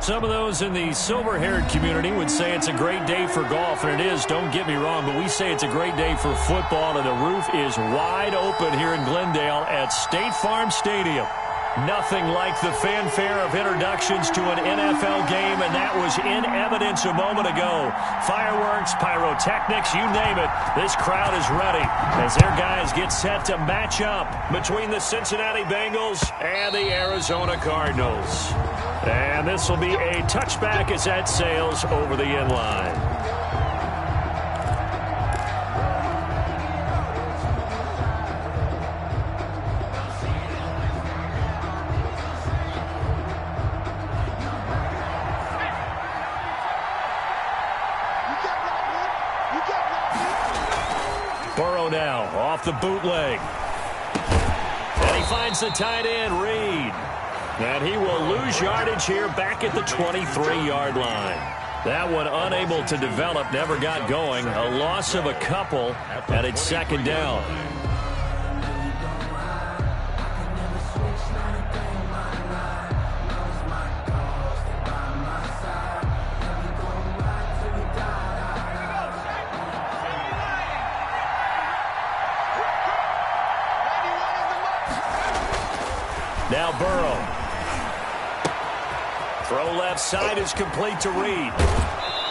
Some of those in the silver-haired community would say it's a great day for golf, and it is, don't get me wrong, but we say it's a great day for football, and the roof is wide open here in Glendale at State Farm Stadium. Nothing like the fanfare of introductions to an NFL game, and that was in evidence a moment ago. Fireworks, pyrotechnics, you name it. This crowd is ready as their guys get set to match up between the Cincinnati Bengals and the Arizona Cardinals. And this will be a touchback as that sails over the end line. Burrow now off the bootleg. And he finds the tight end, Reed. And he will lose yardage here back at the 23-yard line. That one unable to develop, never got going. A loss of a couple, and it's second down. Now Burrow. Throw left side is complete to Reed.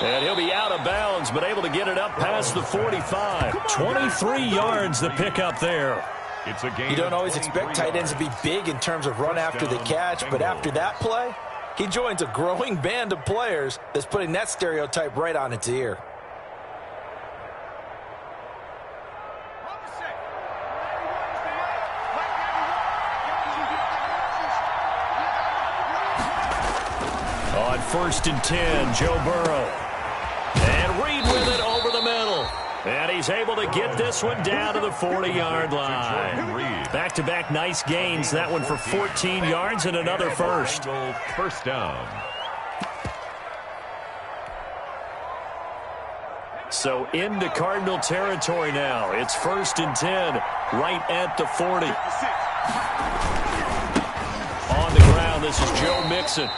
And he'll be out of bounds, but able to get it up past the 45. 23 yards the pickup there. It's a game. You don't always expect tight ends to be big in terms of run after the catch, but after that play, he joins a growing band of players that's putting that stereotype right on its ear. On 1st and 10, Joe Burrow. And Reed with it over the middle. And he's able to get this one down to the 40-yard line. Back-to-back nice gains. That one for 14 yards and another first. First down. So into Cardinal territory now. It's 1st and 10, right at the 40. On the ground, this is Joe Mixon.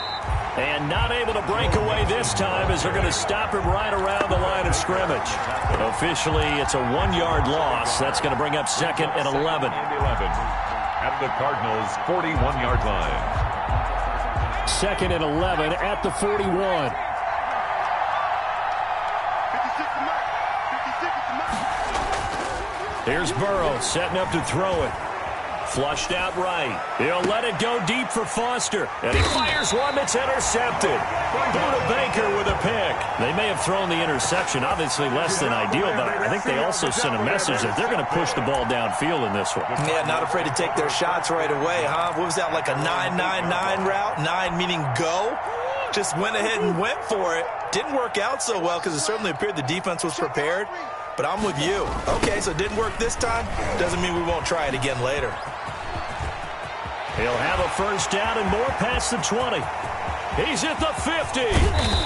And not able to break away this time as they're going to stop him right around the line of scrimmage. Officially, it's a 1-yard loss. That's going to bring up 2nd and 11. At the Cardinals' 41-yard line. 2nd and 11 at the 41. Here's Burrow setting up to throw it. Flushed out right. He'll let it go deep for Foster. And he fires one that's intercepted. Buda Baker with a pick. They may have thrown the interception. Obviously less than ideal, but I think they also sent a message that they're going to push the ball downfield in this one. Yeah, not afraid to take their shots right away, huh? What was that, like a 9-9-9 route? 9 meaning go? Just went ahead and went for it. Didn't work out so well because it certainly appeared the defense was prepared. But I'm with you. Okay, so it didn't work this time. Doesn't mean we won't try it again later. He'll have a first down and more past the 20. He's at the 50.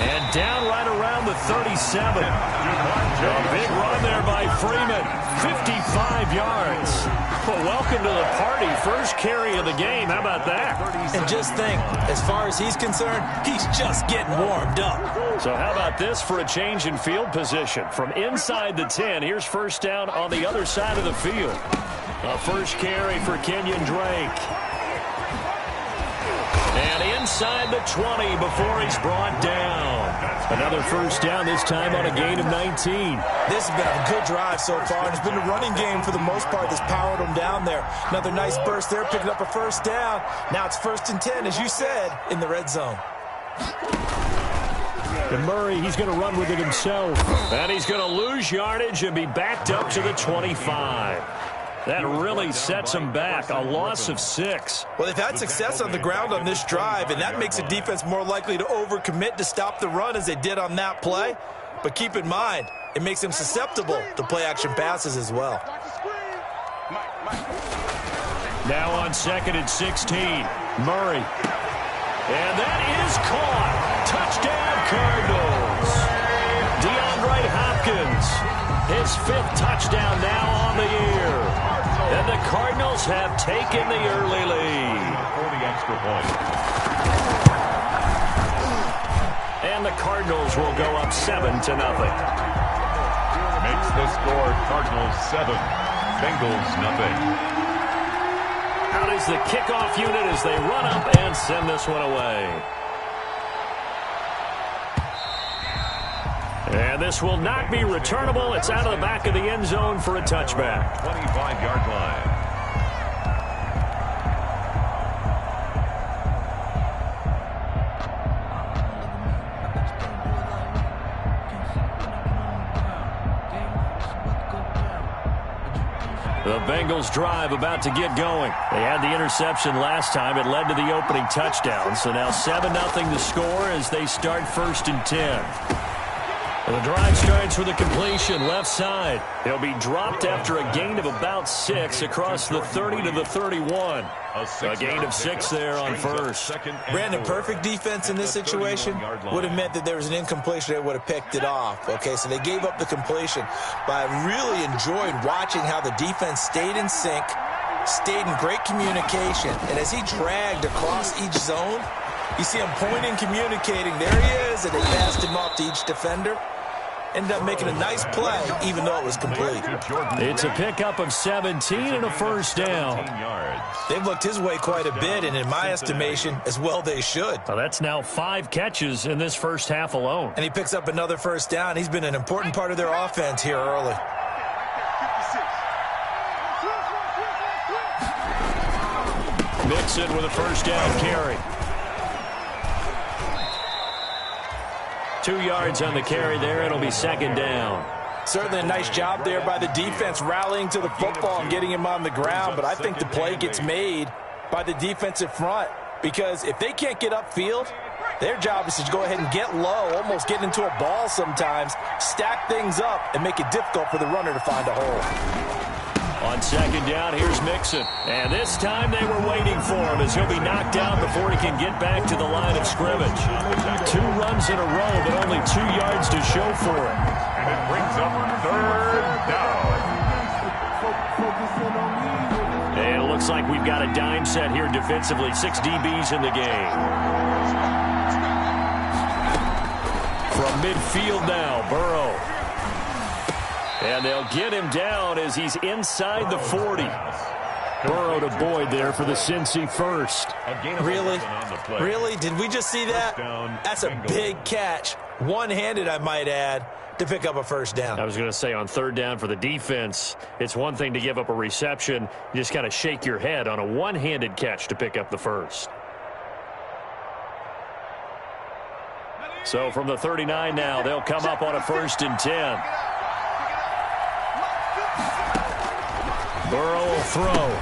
And down right around the 37. A big run there by Freeman. 55 yards. Well, welcome to the party. First carry of the game. How about that? And just think, as far as he's concerned, he's just getting warmed up. So how about this for a change in field position? From inside the 10, here's first down on the other side of the field. A first carry for Kenyon Drake. And inside the 20 before he's brought down. Another first down, this time on a gain of 19. This has been a good drive so far. It's been a running game for the most part that's powered them down there. Another nice burst there, picking up a first down. Now it's 1st and 10, as you said, in the red zone. And Murray, he's going to run with it himself. And he's going to lose yardage and be backed up to the 25. That really sets them back. A loss of 6. Well, they've had success on the ground on this drive, and that makes the defense more likely to overcommit to stop the run as they did on that play. But keep in mind, it makes them susceptible to play-action passes as well. Now on 2nd and 16, Murray. And that is caught. Touchdown, Cardinals. DeAndre Hopkins, his 5th touchdown now on the year. And the Cardinals have taken the early lead. For the extra point. And the Cardinals will go up 7-0. Makes the score Cardinals 7, Bengals nothing. Out is the kickoff unit as they run up and send this one away. And this will not be returnable. It's out of the back of the end zone for a touchback. 25-yard line. The Bengals drive about to get going. They had the interception last time. It led to the opening touchdown. So now 7-0 the score as they start 1st and 10. The drive starts with a completion left side. He'll be dropped after a gain of about 6 across the 30 to the 31. A gain of 6 there on first. Brandon, perfect defense in this situation would have meant that there was an incompletion. They would have picked it off. Okay, so they gave up the completion. But I really enjoyed watching how the defense stayed in sync, stayed in great communication. And as he dragged across each zone, you see him pointing, communicating. There he is, and they passed him off to each defender. Ended up making a nice play, even though it was complete. It's a pickup of 17 and a first down. They've looked his way quite a bit, and in my estimation, as well they should. Well, that's now 5 catches in this first half alone. And he picks up another first down. He's been an important part of their offense here early. Mixon with a first down carry. 2 yards on the carry there. It'll be 2nd down. Certainly a nice job there by the defense rallying to the football and getting him on the ground. But I think the play gets made by the defensive front because if they can't get upfield, their job is to go ahead and get low, almost get into a ball sometimes, stack things up, and make it difficult for the runner to find a hole. On 2nd down, here's Mixon. And this time they were waiting for him as he'll be knocked down before he can get back to the line of scrimmage. 2 runs in a row, but only 2 yards to show for it. And it brings up 3rd down. And it looks like we've got a dime set here defensively. 6 DBs in the game. From midfield now, Burrow. And they'll get him down as he's inside the 40. Burrow to Boyd there for the Cincy first. Really? Really? Did we just see that? That's a big catch. One-handed, I might add, to pick up a first down. I was going to say on 3rd down for the defense, it's one thing to give up a reception. You just got to shake your head on a one-handed catch to pick up the first. So from the 39 now, they'll come up on a 1st and 10. Burrow will throw.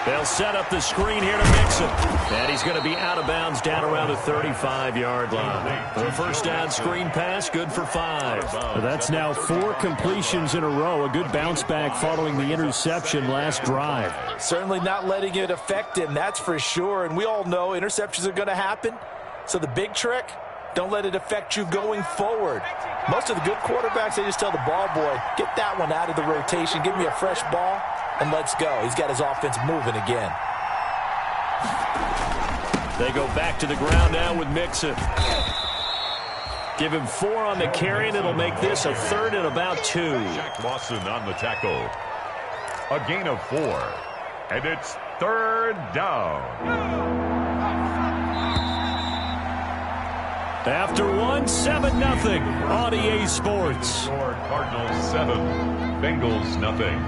They'll set up the screen here to Mixon. And he's going to be out of bounds down around the 35-yard line. The first down screen pass, good for 5. That's now 4 completions in a row. A good bounce back following the interception last drive. Certainly not letting it affect him, that's for sure. And we all know interceptions are going to happen. So the big trick, don't let it affect you going forward. Most of the good quarterbacks, they just tell the ball boy, get that one out of the rotation, give me a fresh ball, and let's go. He's got his offense moving again. They go back to the ground now with Mixon. Give him 4 on the carry, and it'll make this a 3rd and about 2. Jack Lawson on the tackle. A gain of 4. And it's 3rd down. After 1, 7-0 on EA Sports. Cardinals 7, Bengals nothing.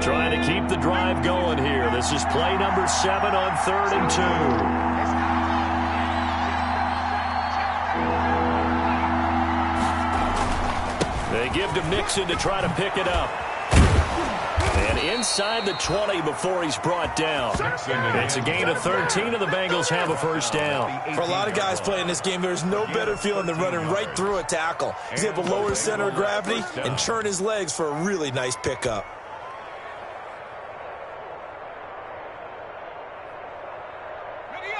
Trying to keep the drive going here. This is play number 7 on 3rd and 2. They give to Mixon to try to pick it up. And inside the 20 before he's brought down. It's a gain of 13, and the Bengals have a first down. For a lot of guys playing this game, there's no better feeling than running right through a tackle. He's able to lower his center of gravity and turn his legs for a really nice pickup.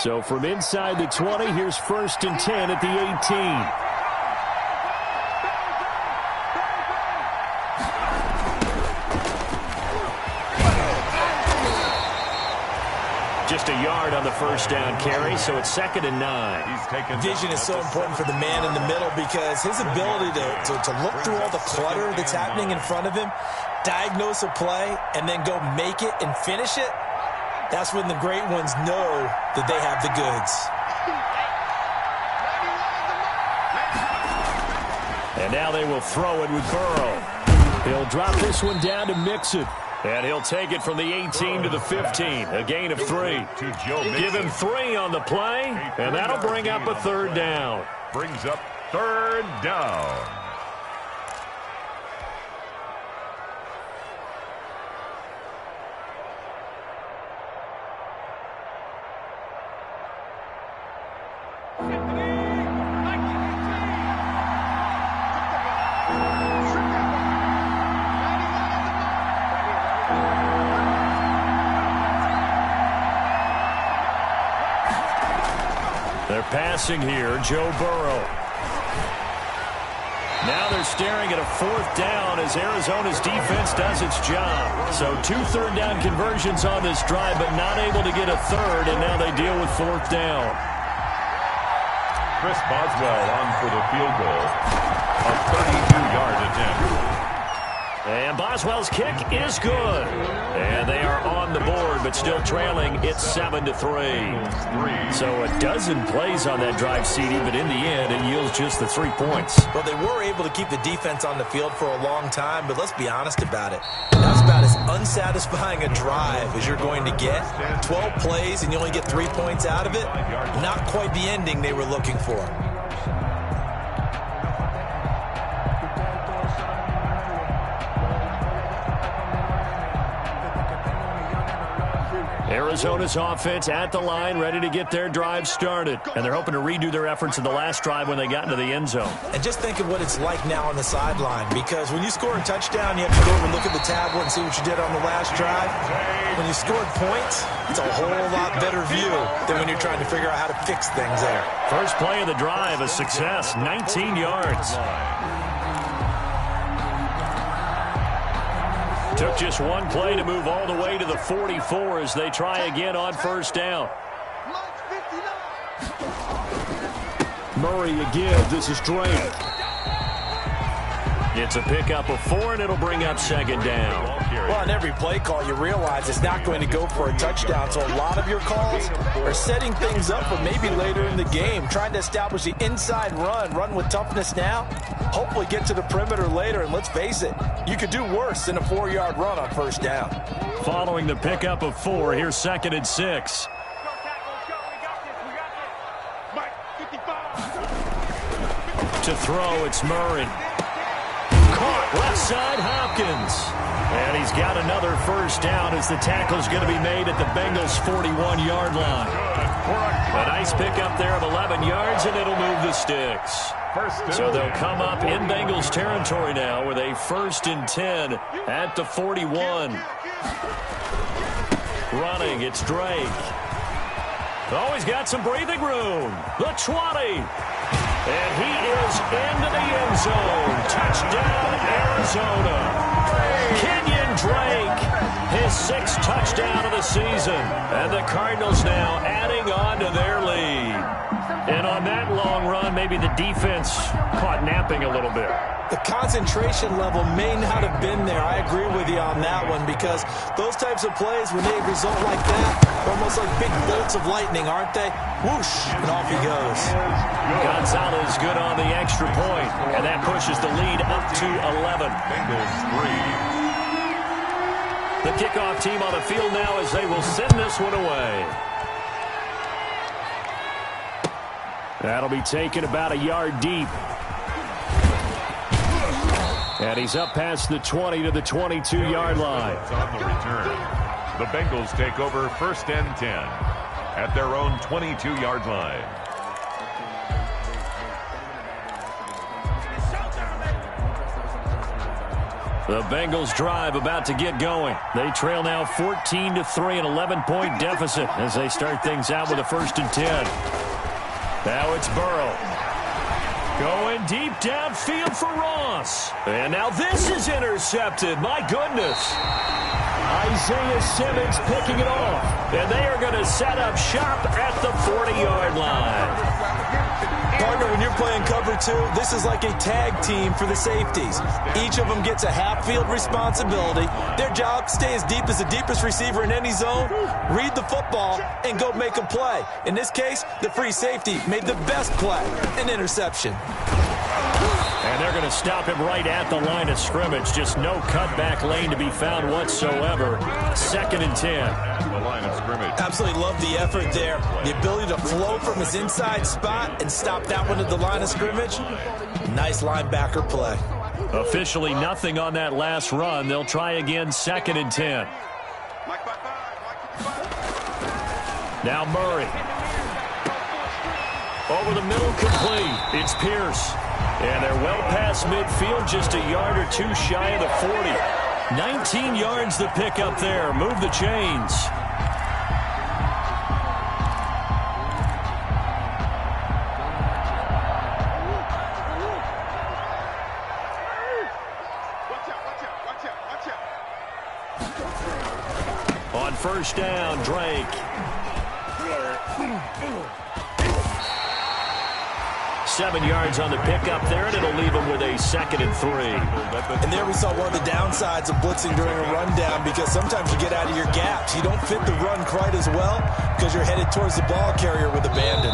So from inside the 20, here's 1st and 10 at the 18. Just a yard on the 1st down carry, so it's 2nd and 9. Vision is so important for the man in the middle because his ability to look through all the clutter that's happening in front of him, diagnose a play, and then go make it and finish it, that's when the great ones know that they have the goods. And now they will throw it with Burrow. He'll drop this one down to Mixon. And he'll take it from the 18 to the 15. A gain of 3. Give him 3 on the play, and that'll bring up a 3rd down. Brings up 3rd down. They're passing here, Joe Burrow. Now they're staring at a 4th down as Arizona's defense does its job. So 2 third-down conversions on this drive, but not able to get a 3rd, and now they deal with 4th down. Chris Boswell on for the field goal. A 32-yard attempt. And Boswell's kick is good. And they are on the board, but still trailing. It's 7-3. So a dozen plays on that drive, CD, but in the end, it yields just the 3 points. Well, they were able to keep the defense on the field for a long time, but let's be honest about it. That's about as unsatisfying a drive as you're going to get. 12 plays and you only get 3 points out of it. Not quite the ending they were looking for. Arizona's offense at the line, ready to get their drive started. And they're hoping to redo their efforts in the last drive when they got into the end zone. And just think of what it's like now on the sideline, because when you score a touchdown, you have to go over and look at the tablet and see what you did on the last drive. When you scored points, it's a whole lot better view than when you're trying to figure out how to fix things there. First play of the drive, a success, 19 yards. Took just one play to move all the way to the 44 as they try again on 1st down. Murray again. This is Drake. It's a pickup of 4, and it'll bring up 2nd down. Well, on every play call, you realize it's not going to go for a touchdown. So a lot of your calls are setting things up for maybe later in the game, trying to establish the inside run with toughness now, hopefully get to the perimeter later. And let's face it, you could do worse than a 4-yard run on 1st down. Following the pickup of 4, here's 2nd and 6. To throw, it's Murray. Caught left side, Hopkins. And he's got another 1st down as the tackle's going to be made at the Bengals' 41-yard line. A nice pickup there of 11 yards, and it'll move the sticks. So they'll come up in Bengals territory now with a 1st and 10 at the 41. Running, it's Drake. Oh, he's got some breathing room. The 20. And he is into the end zone. Touchdown, Arizona. Kenyon Drake, his 6th touchdown of the season. And the Cardinals now adding on to their lead. And on that long run, maybe the defense caught napping a little bit. The concentration level may not have been there. I agree with you on that one, because those types of plays, when they result like that, they're almost like big bolts of lightning, aren't they? Whoosh, and off he goes. Gonzalez good on the extra point, and that pushes the lead up to 11. Bengals 3. The kickoff team on the field now as they will send this one away. That'll be taken about a yard deep. And he's up past the 20 to the 22-yard line. On the return, the Bengals take over 1st and 10 at their own 22-yard line. The Bengals drive about to get going. They trail now 14-3, an 11-point deficit as they start things out with a 1st and 10. Now it's Burrow. Going deep downfield for Ross. And now this is intercepted. My goodness. Isaiah Simmons picking it off. And they are going to set up shop at the 40-yard line. Partner, when you're playing cover 2, this is like a tag team for the safeties. Each of them gets a half-field responsibility. Their job, stay as deep as the deepest receiver in any zone, read the football, and go make a play. In this case, the free safety made the best play, an interception. And they're going to stop him right at the line of scrimmage. Just no cutback lane to be found whatsoever. 2nd and 10. The line of scrimmage. Absolutely love the effort there. The ability to flow from his inside spot and stop that one at the line of scrimmage. Nice linebacker play. Officially nothing on that last run. They'll try again, 2nd and 10. Now Murray. Over the middle, complete. It's Pierce. And they're well past midfield, just a yard or 2 shy of the 40. 19 yards to pick up there. Move the chains. On 1st down, Drake. 7 yards on the pickup there, and it'll leave him with a 2nd and 3. And there we saw one of the downsides of blitzing during a rundown, because sometimes you get out of your gaps. You don't fit the run quite as well because you're headed towards the ball carrier with abandon.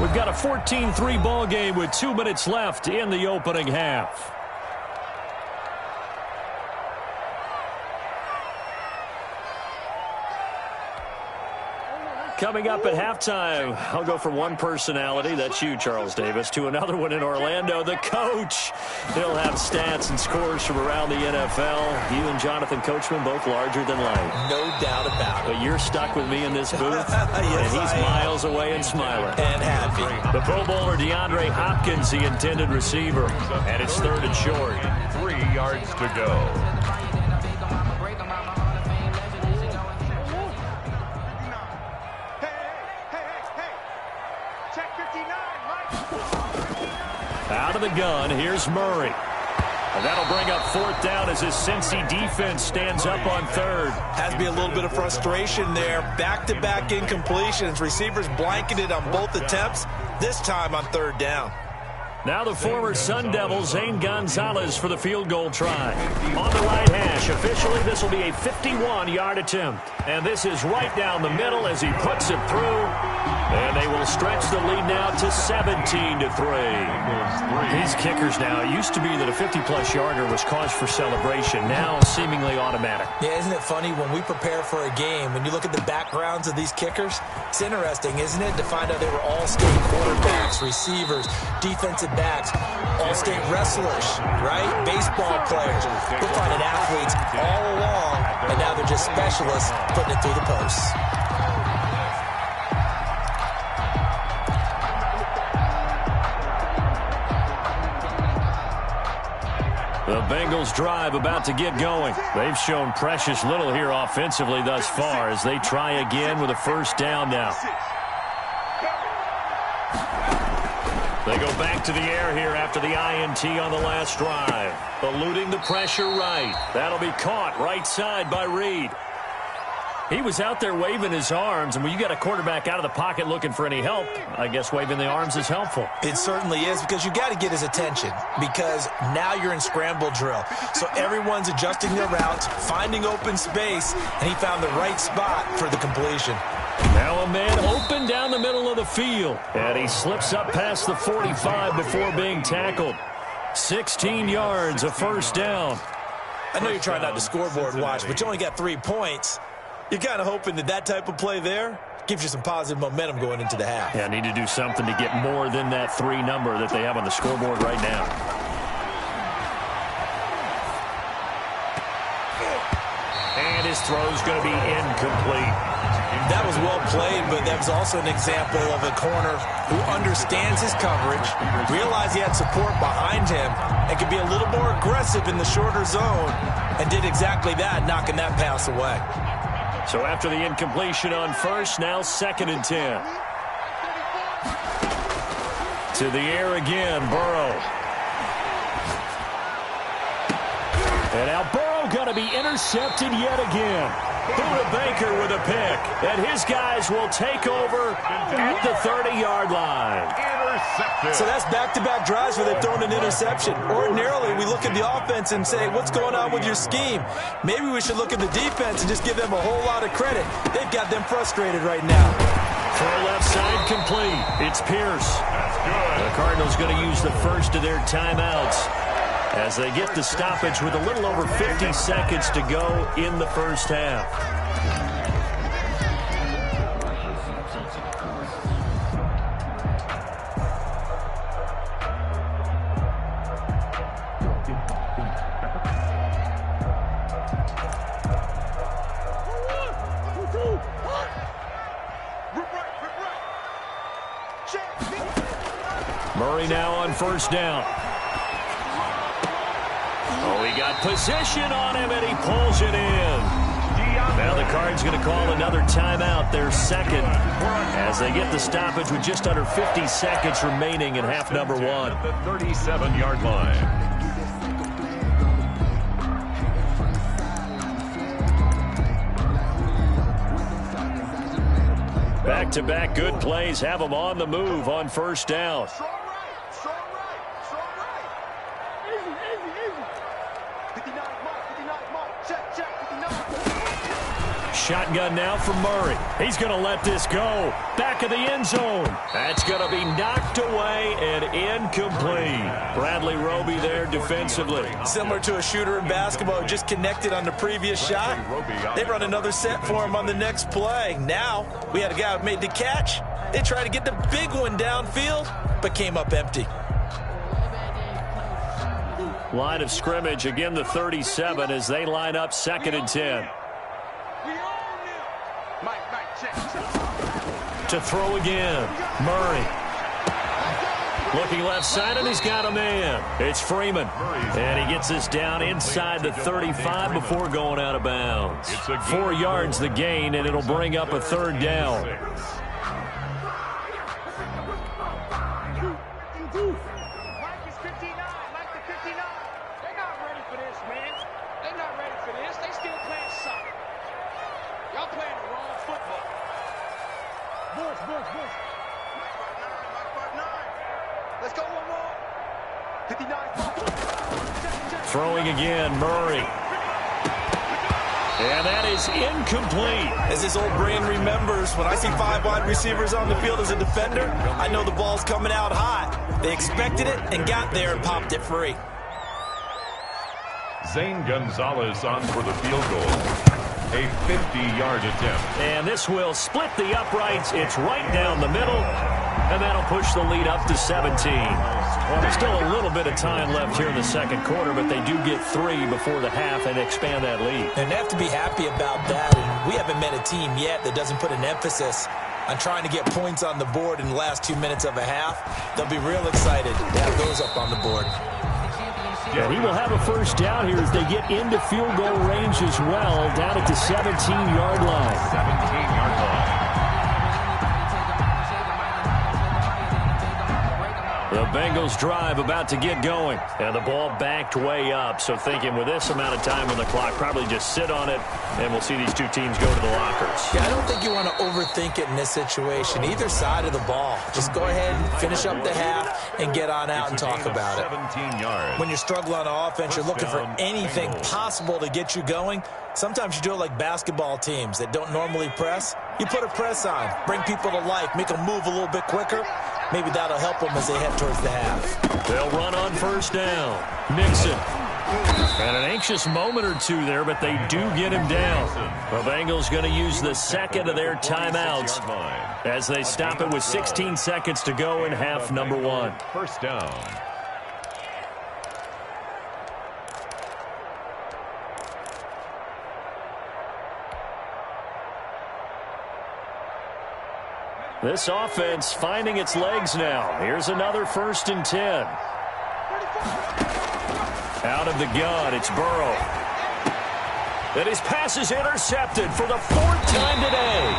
We've got a 14-3 ball game with 2 minutes left in the opening half. Coming up at halftime, I'll go from one personality, that's you, Charles Davis, to another one in Orlando, the coach. He'll have stats and scores from around the NFL. You and Jonathan Coachman, both larger than life. No doubt about it. But you're stuck with me in this booth, yes, and he's miles away and smiling. And happy. The Pro Bowler DeAndre Hopkins, the intended receiver, and it's 3rd and short. 3 yards to go. Out of the gun, here's Murray. And that'll bring up 4th down as his Cincy defense stands up on 3rd. Has to be a little bit of frustration there. Back-to-back incompletions. Receivers blanketed on both attempts, this time on 3rd down. Now the former Sun Devil, Zane Gonzalez, for the field goal try. On the right hash, officially this will be a 51-yard attempt. And this is right down the middle as he puts it through. And they will stretch the lead now to 17-3. These kickers now, it used to be that a 50-plus yarder was cause for celebration. Now seemingly automatic. Yeah, isn't it funny when we prepare for a game, when you look at the backgrounds of these kickers, it's interesting, isn't it, to find out they were all-state quarterbacks, receivers, defensive backs, all-state wrestlers, right? Baseball players. We're finding athletes all along, and now they're just specialists putting it through the posts. The Bengals drive about to get going. They've shown precious little here offensively thus far as they try again with a 1st down now. They go back to the air here after the INT on the last drive. Eluding the pressure right. That'll be caught right side by Reed. He was out there waving his arms, and when you got a quarterback out of the pocket looking for any help, I guess waving the arms is helpful. It certainly is, because you got to get his attention, because now you're in scramble drill. So everyone's adjusting their routes, finding open space, and he found the right spot for the completion. Now a man open down the middle of the field, and he slips up past the 45 before being tackled. 16 yards, a 1st down. I know you're trying not to scoreboard watch, but you only got 3 points. You're kind of hoping that that type of play there gives you some positive momentum going into the half. Yeah, need to do something to get more than that 3 number that they have on the scoreboard right now. And his throw's going to be incomplete. That was well played, but that was also an example of a corner who understands his coverage, realized he had support behind him, and could be a little more aggressive in the shorter zone, and did exactly that, knocking that pass away. So after the incompletion on first, now 2nd and 10. To the air again, Burrow. And now Burrow going to be intercepted yet again. Buda Baker with a pick. And his guys will take over at the 30-yard line. Intercepted. So that's back-to-back drives where they've thrown an interception. Ordinarily, we look at the offense and say, what's going on with your scheme? Maybe we should look at the defense and just give them a whole lot of credit. They've got them frustrated right now. Throw left side complete. It's Pierce. That's good. The Cardinals going to use the first of their timeouts as they get the stoppage with a little over 50 seconds to go in the first half. Murray now on first down. Oh, he got position on him, and he pulls it in. Now the Cards going to call another timeout, their second, as they get the stoppage with just under 50 seconds remaining in half number one. At the 37-yard line. Back-to-back good plays have them on the move on first down. Shotgun now for Murray. He's going to let this go. Back of the end zone. That's going to be knocked away and incomplete. Bradley Roby there defensively. Similar to a shooter in basketball who just connected on the previous shot. They run another set for him on the next play. Now, we had a guy who made the catch. They tried to get the big one downfield, but came up empty. Line of scrimmage, again the 37 as they line up 2nd and 10. To throw again, Murray. Looking left side, and he's got a man. It's Freeman. And he gets this down inside the 35 before going out of bounds. 4 yards the gain, and it'll bring up a 3rd down. Throwing again, Murray. And that is incomplete. As his old brain remembers, when I see 5 wide receivers on the field as a defender, I know the ball's coming out hot. They expected it and got there and popped it free. Zane Gonzalez on for the field goal. A 50-yard attempt. And this will split the uprights. It's right down the middle. And that'll push the lead up to 17. There's still a little bit of time left here in the second quarter, but they do get 3 before the half and expand that lead. And they have to be happy about that. And we haven't met a team yet that doesn't put an emphasis on trying to get points on the board in the last 2 minutes of a half. They'll be real excited to have those up on the board. And he will have a first down here as they get into field goal range as well, down at the 17-yard line. 17-yard line. The Bengals drive about to get going. And the ball backed way up. So thinking with this amount of time on the clock, probably just sit on it, and we'll see these two teams go to the lockers. Yeah, I don't think you want to overthink it in this situation. Either side of the ball. Just go ahead and finish up the half and get on out and talk about it. 17 yards. When you're struggling on offense, you're looking for anything possible to get you going. Sometimes you do it like basketball teams that don't normally press. You put a press on, bring people to life, make them move a little bit quicker. Maybe that'll help them as they head towards the half. They'll run on first down. Mixon. And an anxious moment or two there, but they do get him down. The Bengals going to use the second of their timeouts as they stop it with 16 seconds to go in half number one. First down. This offense finding its legs now. Here's another 1st and 10. Out of the gun, it's Burrow. And his pass is intercepted for the 4th time today.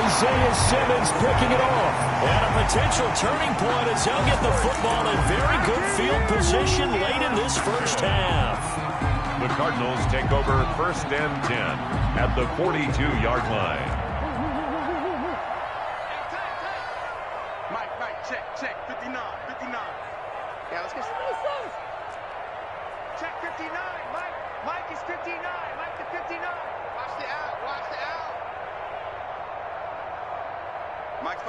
Isaiah Simmons picking it off. And a potential turning point as he'll get the football in very good field position late in this first half. The Cardinals take over 1st and 10 at the 42-yard line. Mike, check, 59. Yeah, let's get some. Check 59, Mike is 59, Mike the 59. Watch the out. Mike 5'9",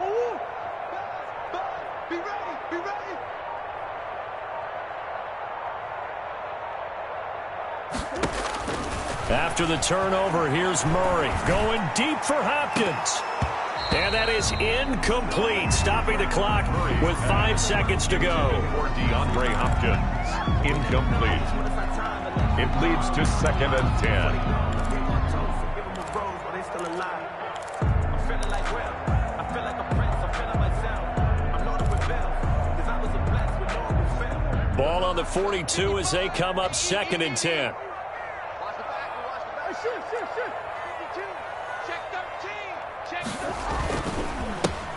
Ooh, be ready. After the turnover, here's Murray going deep for Hopkins. And that is incomplete, stopping the clock with 5 seconds to go. For DeAndre Hopkins, incomplete. It leads to 2nd and 10. Ball on the 42 as they come up 2nd and 10.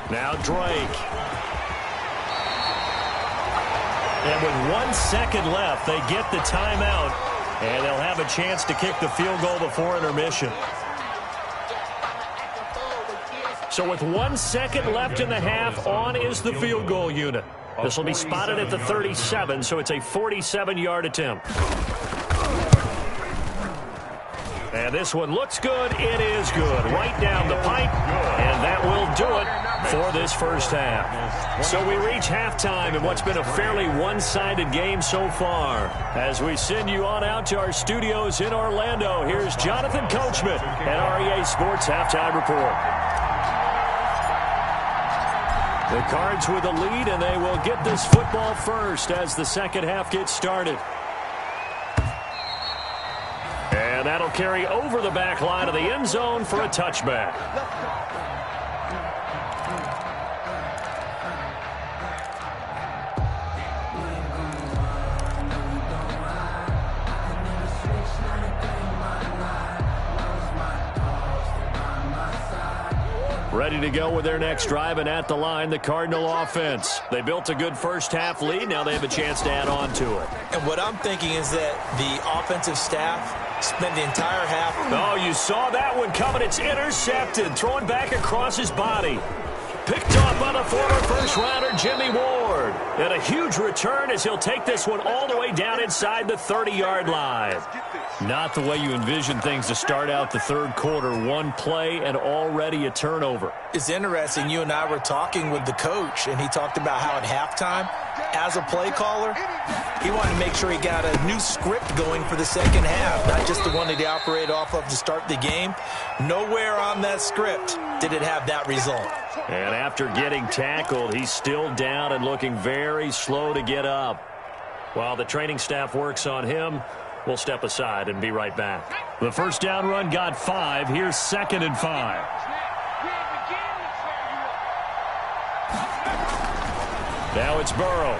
Now Drake. And with 1 second left, they get the timeout, and they'll have a chance to kick the field goal before intermission. So with 1 second left in the half, on is the field goal unit. This will be spotted at the 37, so it's a 47-yard attempt. And this one looks good. It is good. Right down the pipe. And that will do it for this first half. So we reach halftime in what's been a fairly one-sided game so far. As we send you on out to our studios in Orlando, here's Jonathan Coachman at REA Sports Halftime Report. The Cards with a lead, and they will get this football first as the second half gets started. And that'll carry over the back line of the end zone for a touchback. Ready to go with their next drive, and at the line, the Cardinal offense. They built a good first half lead. Now they have a chance to add on to it. And what I'm thinking is that the offensive staff spent the entire half. Oh, you saw that one coming. It's intercepted, thrown back across his body. Picked off by the former first-rounder Jimmy Ward. And a huge return as he'll take this one all the way down inside the 30-yard line. Not the way you envision things to start out the third quarter. One play and already a turnover. It's interesting. You and I were talking with the coach, and he talked about how at halftime, as a play caller, he wanted to make sure he got a new script going for the second half, not just the one that he operated off of to start the game. Nowhere on that script did it have that result. And after getting tackled, he's still down and looking very slow to get up. While the training staff works on him, we'll step aside and be right back. The first down run got 5. Here's 2nd and 5. Now it's Burrow.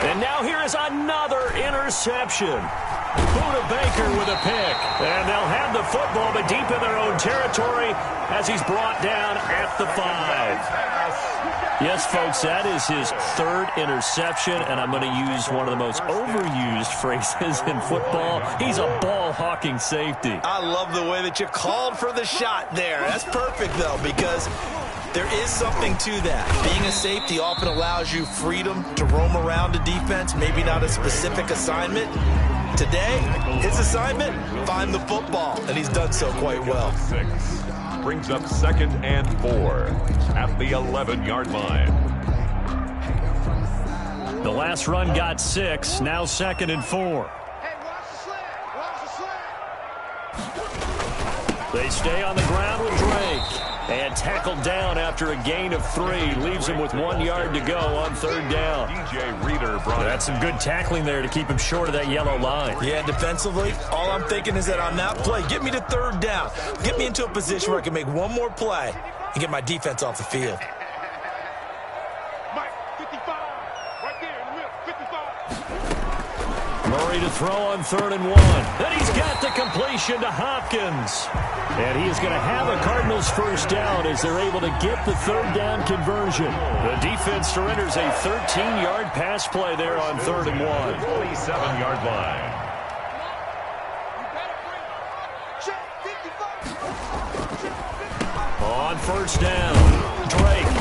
And now here is another interception. Buda Baker with a pick. And they'll have the football, but deep in their own territory as he's brought down at the 5. Yes, folks, that is his 3rd interception, and I'm going to use one of the most overused phrases in football. He's a ball-hawking safety. I love the way that you called for the shot there. That's perfect, though, because there is something to that. Being a safety often allows you freedom to roam around a defense, maybe not a specific assignment. Today, his assignment, find the football, and he's done so quite well. Brings up 2nd and 4 at the 11-yard line. The last run got 6, now 2nd and 4. They stay on the ground with Drake. And tackled down after a gain of 3. Leaves him with 1 yard to go on 3rd down. DJ Reader brought That's some good tackling there to keep him short of that yellow line. Yeah, defensively, all I'm thinking is that on that play, get me to 3rd down. Get me into a position where I can make one more play and get my defense off the field. Mike, 55. Right there in the middle, 55. Murray to throw on 3rd and 1. Then he's got the completion to Hopkins. And he is going to have a Cardinals first down as they're able to get the 3rd down conversion. The defense surrenders a 13-yard pass play there on 3rd and 1. 47-yard line. On 1st down, Drake.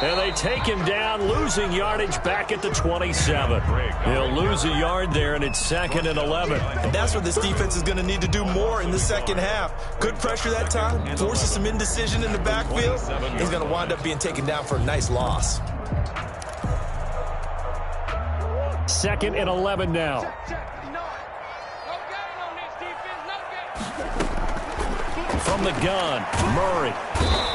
And they take him down, losing yardage back at the 27. He'll lose a yard there, and it's 2nd and 11. And that's what this defense is going to need to do more in the second half. Good pressure that time, forces some indecision in the backfield. He's going to wind up being taken down for a nice loss. 2nd and 11 now. From the gun, Murray.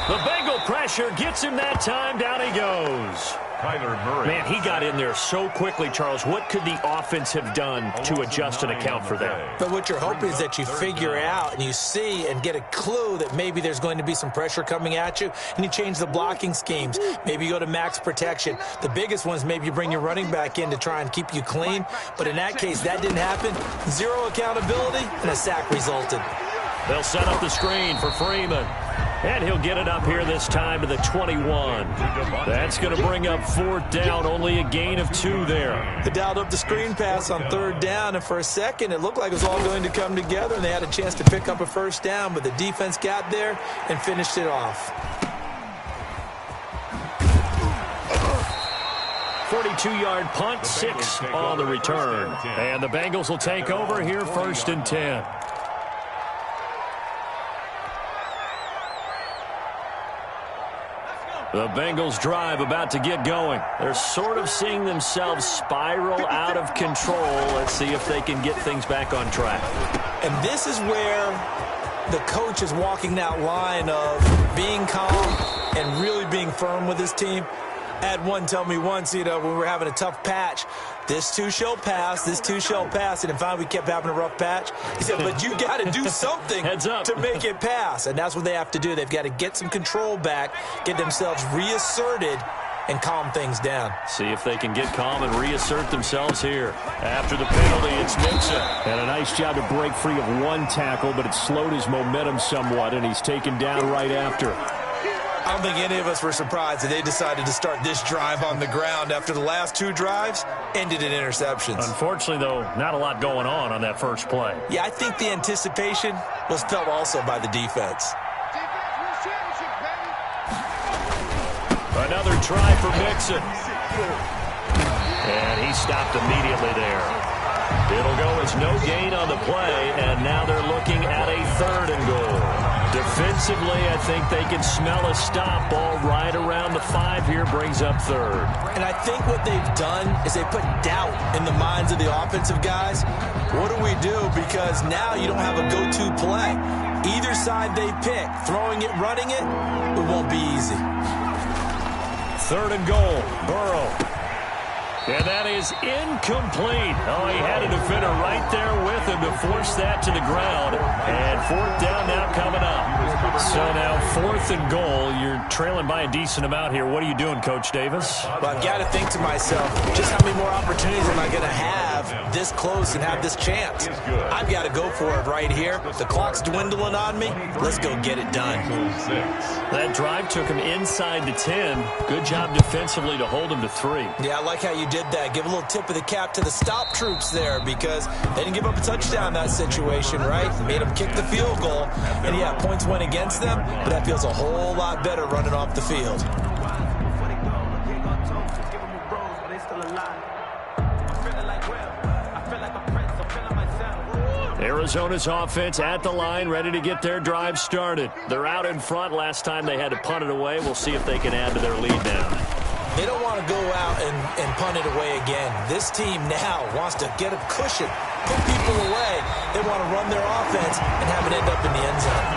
The Bengal pressure gets him that time. Down he goes. Kyler Murray. Man, he got in there so quickly, Charles. What could the offense have done to adjust and account for that? But what you're hoping is that you figure out and you see and get a clue that maybe there's going to be some pressure coming at you, and you change the blocking schemes. Maybe you go to max protection. The biggest one is maybe you bring your running back in to try and keep you clean. But in that case, that didn't happen. 0 accountability, and a sack resulted. They'll set up the screen for Freeman. And he'll get it up here this time to the 21. That's going to bring up 4th down, only a gain of 2 there. They dialed up the screen pass on 3rd down, and for a second it looked like it was all going to come together, and they had a chance to pick up a first down, but the defense got there and finished it off. 42-yard punt, 6 on the return. And the Bengals will take over here 1st and 10. The Bengals drive about to get going. They're sort of seeing themselves spiral out of control. Let's see if they can get things back on track. And this is where the coach is walking that line of being calm and really being firm with his team. I had one tell me once, when we were having a tough patch, this too shall pass, this too shall pass. And finally, we kept having a rough patch. He said, but you got to do something to make it pass. And that's what they have to do. They've got to get some control back, get themselves reasserted, and calm things down. See if they can get calm and reassert themselves here. After the penalty, it's Mixon. And a nice job to break free of 1 tackle, but it slowed his momentum somewhat, and he's taken down right after. I don't think any of us were surprised that they decided to start this drive on the ground after the last 2 drives ended in interceptions. Unfortunately, though, not a lot going on that first play. Yeah, I think the anticipation was felt also by the defense. Another try for Mixon. And he stopped immediately there. It'll go as no gain on the play, and now they're looking at a 3rd and goal. Defensively, I think they can smell a stop. Ball right around the 5 here, brings up 3rd. And I think what they've done is they put doubt in the minds of the offensive guys. What do we do? Because now you don't have a go-to play. Either side they pick, throwing it, running it, it won't be easy. 3rd and goal, Burrow. And that is incomplete. Oh, he had a defender right there with him to force that to the ground. And 4th down now coming up. So now 4th and goal. You're trailing by a decent amount here. What are you doing, Coach Davis? Well, I've got to think to myself, just how many more opportunities am I going to have this close and have this chance? I've got to go for it right here. The clock's dwindling on me. Let's go get it done. That drive took him inside the 10. Good job defensively to hold him to 3. Yeah, I like how you did that. Give a little tip of the cap to the stop troops there because they didn't give up a touchdown in that situation, right? Made them kick the field goal. And, yeah, points went against them, but that feels a whole lot better running off the field. Arizona's offense at the line, ready to get their drive started. They're out in front. Last time they had to punt it away. We'll see if they can add to their lead now. They don't want to go out and punt it away again. This team now wants to get a cushion put people away. They want to run their offense and have it end up in the end zone.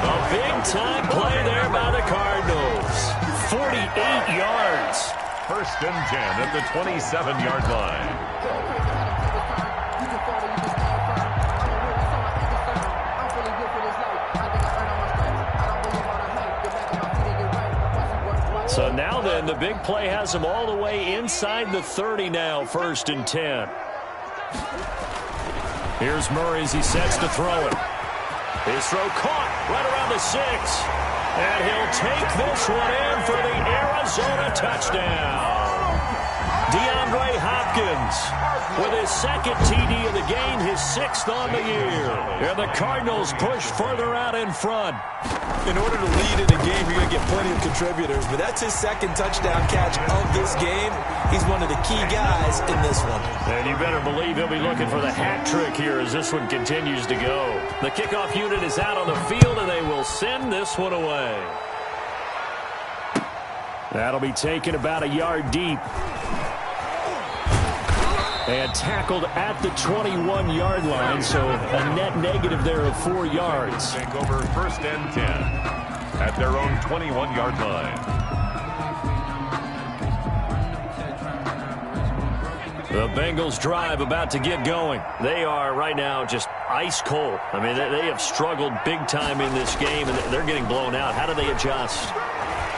A big-time play there by the Cardinals. 48 yards. First and 10 at the 27-yard line. So now then, the big play has them all the way inside the 30 now, first and 10. Here's Murray as he sets to throw it. His throw caught right around the 6. And he'll take this one in for the Arizona touchdown. DeAndre Hopkins with his second TD of the game, his 6th on the year. And the Cardinals push further out in front. In order to lead in a game, you're going to get plenty of contributors, but that's his second touchdown catch of this game. He's one of the key guys in this one. And you better believe he'll be looking for the hat trick here as this one continues to go. The kickoff unit is out on the field, and they will send this one away. That'll be taken about a yard deep. And tackled at the 21-yard line, so a net negative there of 4 yards. Take over first and 10 at their own 21-yard line. The Bengals drive about to get going. They are right now just ice cold. I mean, they have struggled big time in this game, and they're getting blown out. How do they adjust?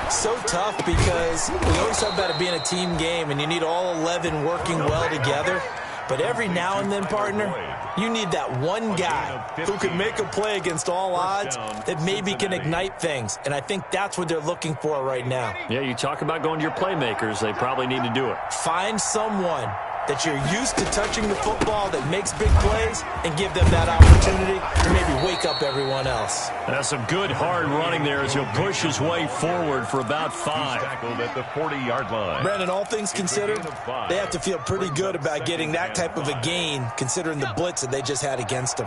So tough because we always talk about it being a team game, and you need all 11 working well together. But every now and then, partner, you need that one guy who can make a play against all odds that maybe can ignite things. And I think that's what they're looking for right now. Yeah, you talk about going to your playmakers. They probably need to do it. Find someone that you're used to touching the football that makes big plays and give them that opportunity to maybe wake up everyone else. That's some good hard running there as he'll push his way forward for about 5. He's tackled at the 40-yard line. Brandon, all things considered, they have to feel pretty good about getting that type of a gain considering the blitz that they just had against them.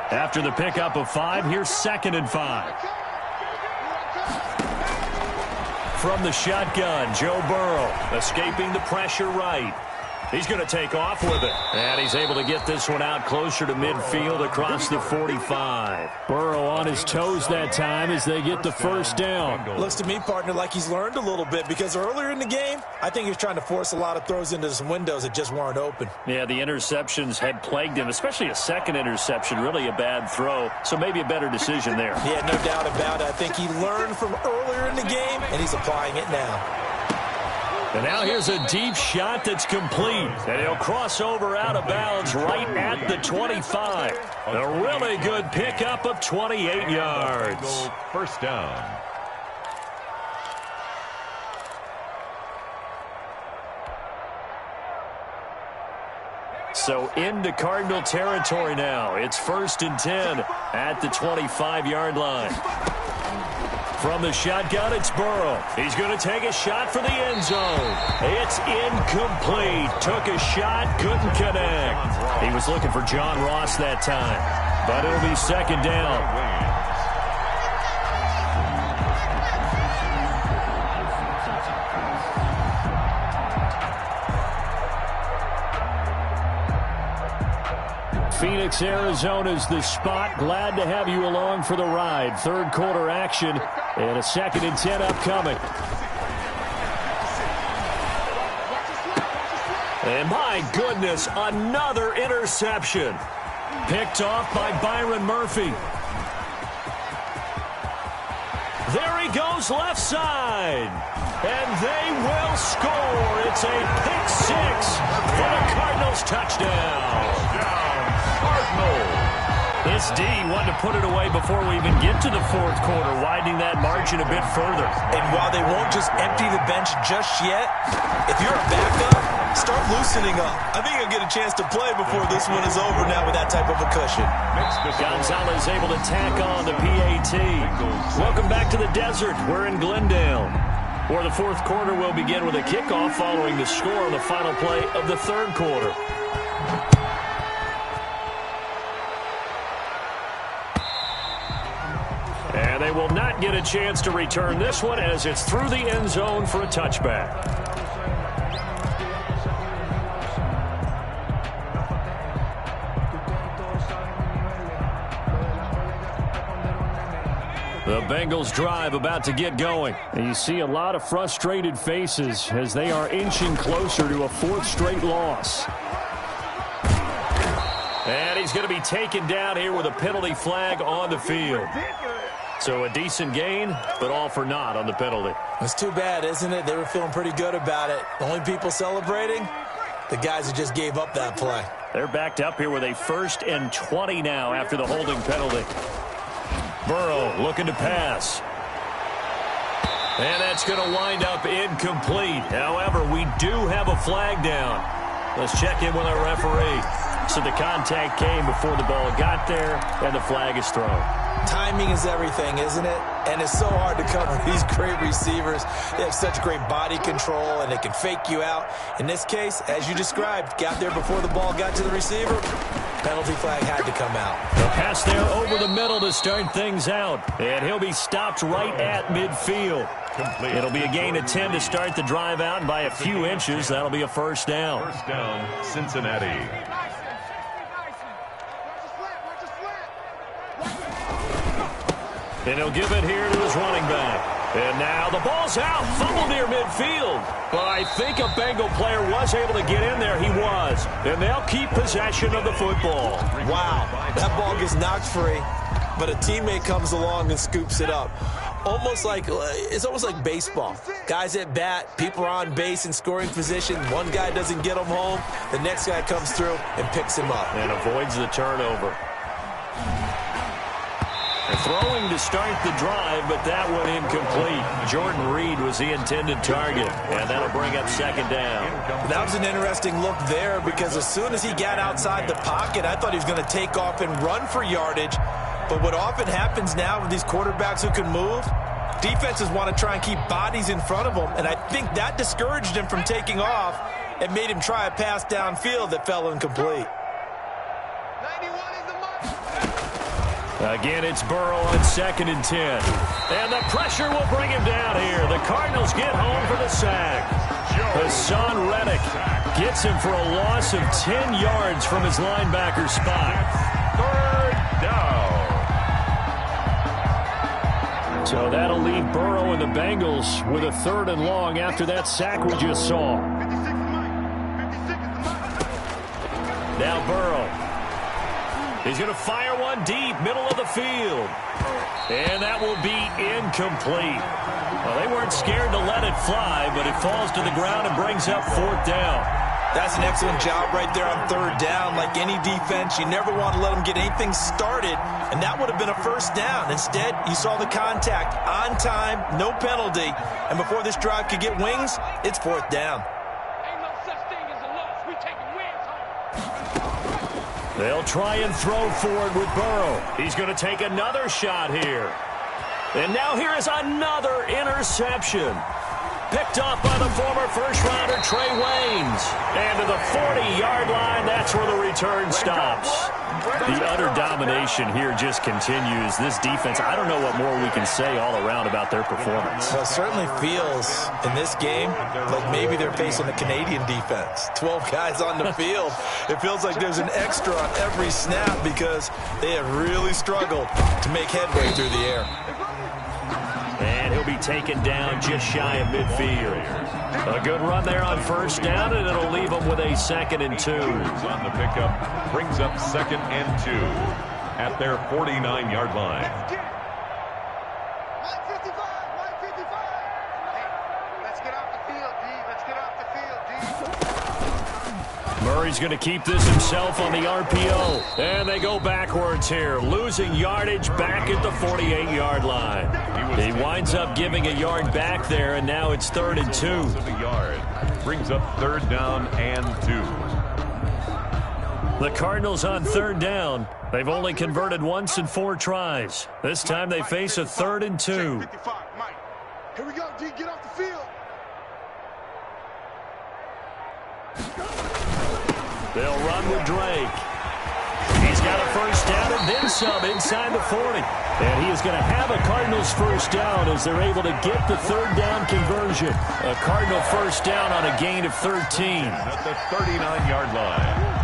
After the pickup of 5, here's 2nd and 5. From the shotgun, Joe Burrow escaping the pressure right. He's going to take off with it. And he's able to get this one out closer to midfield across the 45. Burrow on his toes that time as they get the first down. Looks to me, partner, like he's learned a little bit because earlier in the game, I think he was trying to force a lot of throws into some windows that just weren't open. Yeah, the interceptions had plagued him, especially a second interception, really a bad throw. So maybe a better decision there. Yeah, no doubt about it. I think he learned from earlier in the game, and he's applying it now. And now here's a deep shot that's complete. And he'll cross over out of bounds right at the 25. A really good pickup of 28 yards. First down. So into Cardinal territory now. It's 1st and 10 at the 25-yard line. From the shotgun, it's Burrow. He's going to take a shot for the end zone. It's incomplete. Took a shot, couldn't connect. He was looking for John Ross that time. But it'll be 2nd down. Phoenix, Arizona's the spot. Glad to have you along for the ride. 3rd quarter action and a 2nd and 10 upcoming. And my goodness, another interception. Picked off by Byron Murphy. There he goes left side. And they will score. It's a pick 6 for the Cardinals touchdown. This D wanted to put it away before we even get to the 4th quarter, widening that margin a bit further. And while they won't just empty the bench just yet, if you're a backup, start loosening up. I think you'll get a chance to play before this one is over now with that type of a cushion. Gonzalez able to tack on the PAT. Welcome back to the desert. We're in Glendale, where the 4th quarter will begin with a kickoff following the score on the final play of the 3rd quarter. And they will not get a chance to return this one as it's through the end zone for a touchback. The Bengals drive about to get going. And you see a lot of frustrated faces as they are inching closer to a fourth straight loss. And he's going to be taken down here with a penalty flag on the field. So a decent gain, but all for naught on the penalty. It's too bad, isn't it? They were feeling pretty good about it. The only people celebrating, the guys who just gave up that play. They're backed up here with a 1st and 20 now after the holding penalty. Burrow looking to pass. And that's going to wind up incomplete. However, we do have a flag down. Let's check in with our referee. So the contact came before the ball got there, and the flag is thrown. Timing is everything, isn't it? And it's so hard to cover these great receivers. They have such great body control, and they can fake you out. In this case, as you described, got there before the ball got to the receiver. Penalty flag had to come out. The pass there over the middle to start things out. And he'll be stopped right at midfield. Complete. It'll be a gain of 10 to start the drive out, and by a few inches, that'll be a first down. First down, Cincinnati. And he'll give it here to his running back. And now the ball's out. Fumble near midfield. But I think a Bengal player was able to get in there. He was. And they'll keep possession of the football. Wow. That ball gets knocked free, but a teammate comes along and scoops it up. It's almost like baseball. Guys at bat, people are on base in scoring position. One guy doesn't get him home. The next guy comes through and picks him up. And avoids the turnover. Throwing to start the drive, but that one incomplete. Jordan Reed was the intended target, and that'll bring up second down. That was an interesting look there because as soon as he got outside the pocket, I thought he was going to take off and run for yardage. But what often happens now with these quarterbacks who can move, defenses want to try and keep bodies in front of them, and I think that discouraged him from taking off and made him try a pass downfield that fell incomplete. Again, it's Burrow on 2nd and 10. And the pressure will bring him down here. The Cardinals get home for the sack. Hassan Reddick gets him for a loss of 10 yards from his linebacker spot. 3rd down. So that'll leave Burrow and the Bengals with a 3rd and long after that sack we just saw. Now Burrow. He's going to fire one deep, middle of the field. And that will be incomplete. Well, they weren't scared to let it fly, but it falls to the ground and brings up 4th down. That's an excellent job right there on 3rd down. Like any defense, you never want to let them get anything started, and that would have been a first down. Instead, you saw the contact on time, no penalty, and before this drive could get wings, it's 4th down. They'll try and throw forward with Burrow. He's going to take another shot here. And now here is another interception. Picked off by the former first-rounder Trey Waynes. And to the 40-yard line, that's where the return stops. The utter domination here just continues. This defense, I don't know what more we can say all around about their performance. Well, it certainly feels in this game like maybe they're facing a Canadian defense. 12 guys on the field. It feels like there's an extra on every snap because they have really struggled to make headway through the air. And he'll be taken down just shy of midfield. A good run there on 1st down, and it'll leave them with a 2nd and 2. On the pickup, brings up 2nd and 2 at their 49-yard line. Let's get off the field, D. Let's get off the field, D. Murray's going to keep this himself on the RPO. And they go backwards here, losing yardage back at the 48-yard line. He winds up giving a yard back there, and now it's 3rd and 2. Brings up 3rd down and 2. The Cardinals on 3rd down. They've only converted once in 4 tries. This time they face a 3rd and 2. Here we go, D. Get off the field. They'll run with Drake. He's got a first down and then some inside the 40. And he is going to have a Cardinals first down as they're able to get the 3rd down conversion. A Cardinal first down on a gain of 13. At the 39-yard line.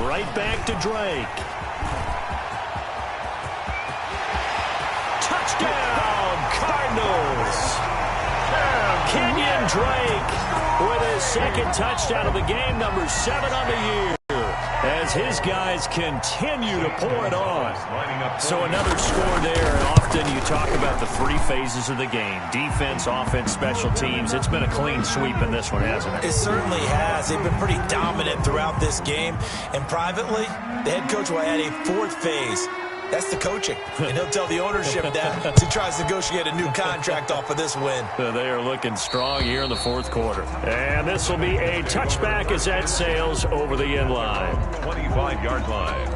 Right back to Drake. Touchdown, Cardinals. Kenyon Drake with his second touchdown of the game, number 7 on the year, as his guys continue to pour it on. So another score there, and often you talk about the 3 phases of the game: defense, offense, special teams. It's been a clean sweep in this one, hasn't it? It certainly has. They've been pretty dominant throughout this game. And privately, the head coach will add a 4th phase. That's the coaching. And he'll tell the ownership that as he tries to negotiate a new contract off of this win. They are looking strong here in the 4th quarter. And this will be a touchback as that sails over the end line. 25-yard line.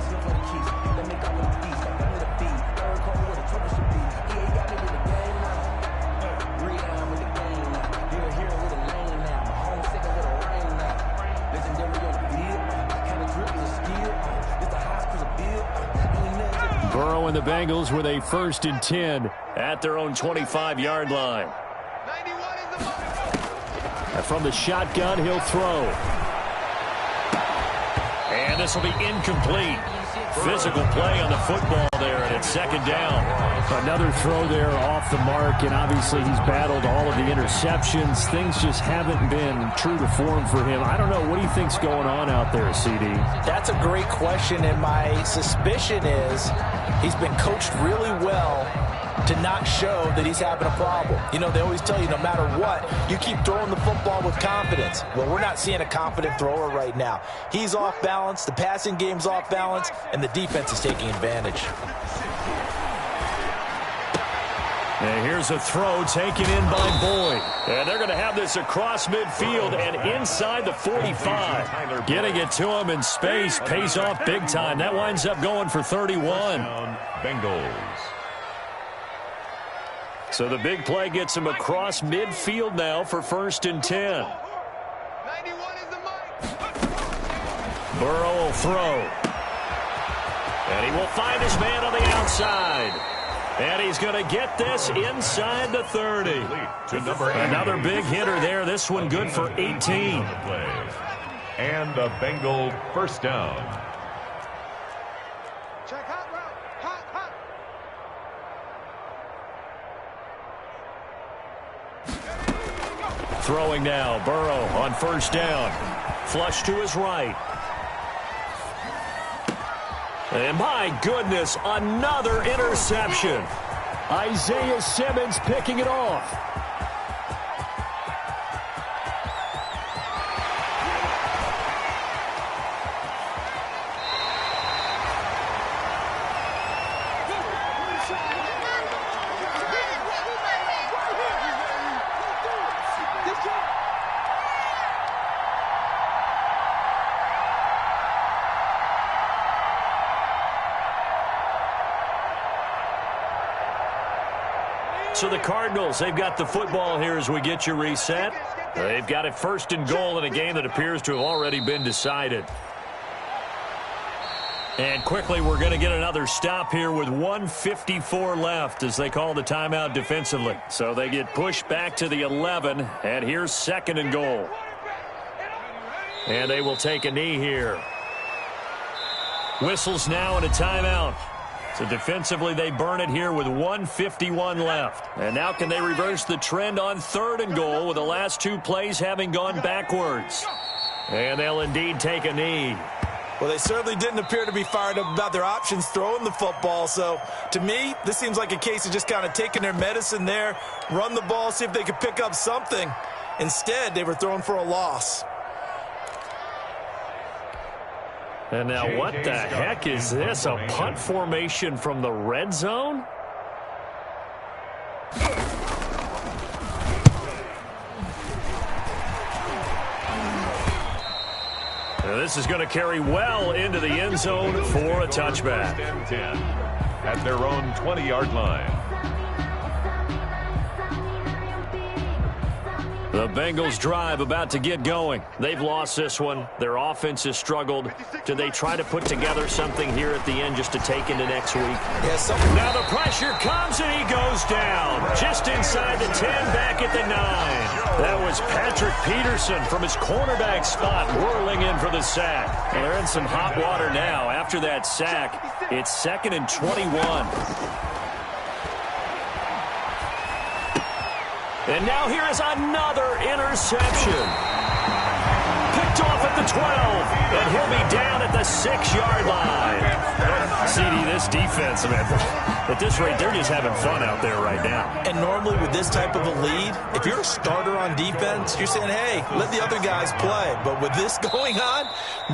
Burrow and the Bengals with a 1st and 10 at their own 25-yard line. And from the shotgun, he'll throw. And this will be incomplete. Physical play on the football there, and it's 2nd down. Another throw there off the mark, and obviously he's battled all of the interceptions. Things just haven't been true to form for him. I don't know. What do you think's going on out there, CD? That's a great question, and my suspicion is he's been coached really well to not show that he's having a problem. You know, they always tell you no matter what, you keep throwing the football with confidence. Well, we're not seeing a confident thrower right now. He's off balance, the passing game's off balance, and the defense is taking advantage. And here's a throw taken in by Boyd. And they're going to have this across midfield and inside the 45. Getting it to him in space pays off big time. That winds up going for 31. Bengals. So the big play gets him across midfield now for 1st and 10. 91 is the mic. Burrow will throw. And he will find his man on the outside. And he's going to get this inside the 30. Another big hitter there. This one good for 18. And a Bengal 1st down. Check hot route. Hot, hot. Throwing now. Burrow on 1st down. Flush to his right. And my goodness, another interception. Isaiah Simmons picking it off. So the Cardinals, they've got the football here as we get you reset. They've got it 1st and goal in a game that appears to have already been decided. And quickly, we're going to get another stop here with 1:54 left as they call the timeout defensively. So they get pushed back to the 11, and here's 2nd and goal. And they will take a knee here. Whistles now and a timeout. So defensively, they burn it here with 1:51 left. And now can they reverse the trend on 3rd and goal with the last 2 plays having gone backwards? And they'll indeed take a knee. Well, they certainly didn't appear to be fired up about their options throwing the football. So, to me, this seems like a case of just kind of taking their medicine there, run the ball, see if they could pick up something. Instead, they were throwing for a loss. And now what the heck is this? A punt formation from the red zone? And this is going to carry well into the end zone for a touchback. 10 at their own 20-yard line. The Bengals drive about to get going. They've lost this one. Their offense has struggled. Do they try to put together something here at the end just to take into next week? Yes. Now the pressure comes and he goes goes down just inside the 10, back at the 9. That was Patrick Peterson from his cornerback spot whirling in for the sack. Well, they're in some hot water now. After that sack, it's 2nd and 21. And now here is another interception. Picked off at the 12, and he'll be down at the 6-yard line. CD, this defense, man, at this rate, they're just having fun out there right now. And normally with this type of a lead, if you're a starter on defense, you're saying, hey, let the other guys play. But with this going on,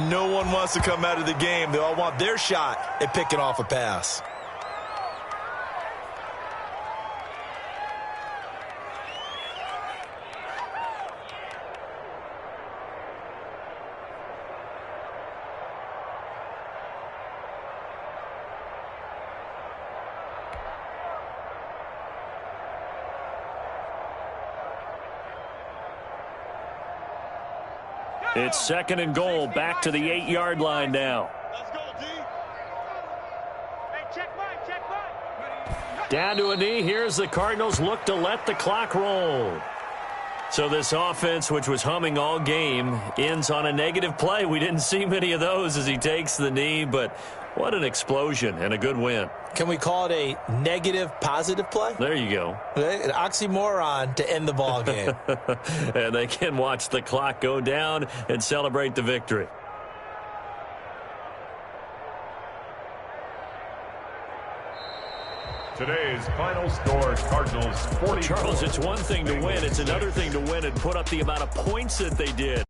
no one wants to come out of the game. They all want their shot at picking off a pass. It's 2nd and goal, back to the 8-yard line now. Let's go, D. Hey, check mine. Down to a knee. Here's the Cardinals look to let the clock roll. So this offense, which was humming all game, ends on a negative play. We didn't see many of those as he takes the knee, but what an explosion and a good win. Can we call it a negative positive play? There you go. An oxymoron to end the ball game. And they can watch the clock go down and celebrate the victory. Today's final score, Cardinals 40. Charles, it's one thing to win. It's another thing to win and put up the amount of points that they did.